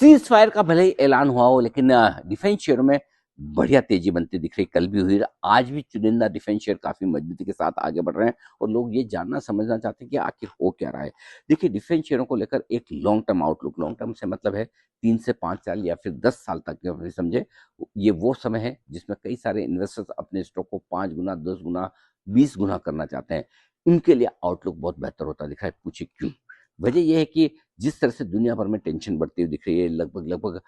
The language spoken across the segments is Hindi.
सीज फायर का भले ही ऐलान हुआ हो, लेकिन डिफेंस शेयरों में बढ़िया तेजी बनती दिख रही। कल भी हुई, आज भी चुनिंदा डिफेंस शेयर काफी मजबूती के साथ आगे बढ़ रहे हैं और लोग ये जानना समझना चाहते हैं कि आखिर हो क्या रहा है। देखिए, डिफेंस शेयरों को लेकर एक long term outlook, long term से मतलब है 3 से 5 साल या फिर 10 साल तक के समझे, ये वो समय है जिसमें कई सारे इन्वेस्टर्स अपने स्टॉक को 5 गुना, 10 गुना, 20 गुना करना चाहते हैं। उनके लिए आउटलुक बहुत बेहतर होता दिख रहा है। पूछे क्यों? वजह यह है कि जिस तरह से दुनिया भर में टेंशन बढ़ती हुई दिख रही है, लगभग लगभग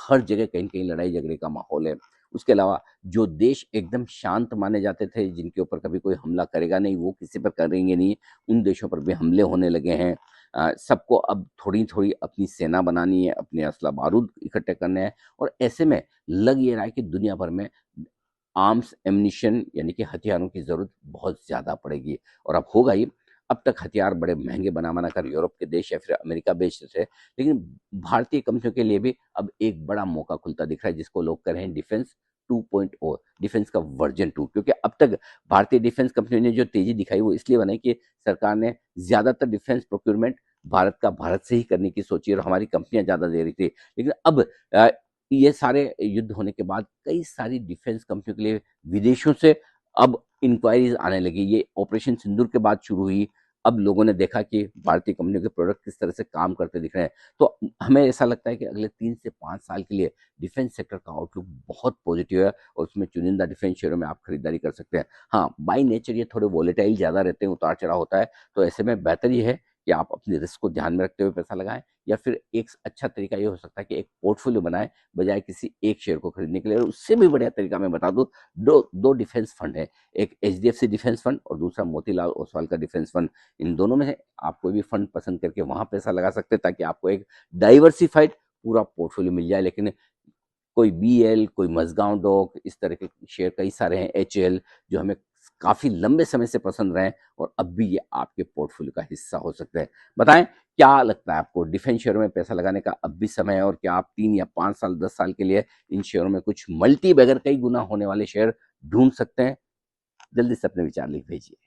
हर जगह कहीं न कहीं लड़ाई झगड़े का माहौल है। उसके अलावा जो देश एकदम शांत माने जाते थे, जिनके ऊपर कभी कोई हमला करेगा नहीं, वो किसी पर करेंगे नहीं, उन देशों पर भी हमले होने लगे हैं। सबको अब थोड़ी-थोड़ी अपनी सेना बनानी है, अपने असला-बारूद इकट्ठे करने हैं और ऐसे में लग ये रहा है कि दुनिया भर में आर्म्स एम्यूनिशन यानी कि हथियारों की ज़रूरत बहुत ज़्यादा पड़ेगी और अब होगा ही। अब तक हथियार बड़े महँगे बना-बना कर यूरोप के देश या फिर अमेरिका बेचते थे, लेकिन भारतीय कंपनियों के लिए भी अब एक बड़ा मौका खुलता दिख रहा है, जिसको लोग कह रहे हैं डिफेंस 2.0, डिफेंस का वर्जन 2। क्योंकि अब तक भारतीय डिफेंस कंपनियों ने जो तेज़ी दिखाई वो इसलिए बनाई कि सरकार ने ज़्यादातर डिफेंस प्रोक्योरमेंट भारत से ही करने की सोची और हमारी कंपनियाँ ज़्यादा दे रही थी। लेकिन अब अ, ये सारे युद्ध होने के बाद कई सारी डिफेंस कंपनियों के लिए विदेशों से अब इंक्वायरीज आने लगी। ये ऑपरेशन सिंदूर के बाद शुरू हुई। अब लोगों ने देखा कि भारतीय कंपनियों के प्रोडक्ट किस तरह से काम करते दिख रहे हैं। तो हमें ऐसा लगता है कि अगले 3 से 5 साल के लिए डिफेंस सेक्टर का आउटलुक बहुत पॉजिटिव है और उसमें चुनिंदा डिफेंस शेयरों में आप खरीदारी कर सकते हैं। हाँ, बाय नेचर ये थोड़े वोलेटाइल ज़्यादा रहते हैं, उतार चढ़ाव होता है, तो ऐसे में बेहतर ये है कि आप अपने रिस्क को ध्यान में रखते हुए पैसा लगाएं, या फिर एक अच्छा तरीका ये हो सकता है कि एक पोर्टफोलियो बनाएं बजाय किसी एक शेयर को खरीदने के लिए। और उससे भी बढ़िया तरीका मैं बता दूं, दो दो डिफेंस फंड है, एक एचडीएफसी डिफेंस फंड और दूसरा मोतीलाल ओसवाल का डिफेंस फंड। इन दोनों में से आप कोई भी फंड पसंद करके वहां पैसा लगा सकते हैं, ताकि आपको एक डाइवर्सिफाइड पूरा पोर्टफोलियो मिल जाए। लेकिन कोई बीएल, कोई मजगांव डॉक, इस तरह के शेयर कई सारे हैं, एचएल, जो हमें काफी लंबे समय से पसंद रहे और अब भी ये आपके पोर्टफोलियो का हिस्सा हो सकते हैं। बताएं, क्या लगता है आपको, डिफेंस शेयरों में पैसा लगाने का अब भी समय है? और क्या आप 3 या 5 साल, 10 साल के लिए इन शेयरों में कुछ मल्टी बैगर कई गुना होने वाले शेयर ढूंढ सकते हैं? जल्दी से अपने विचार लिख भेजिए।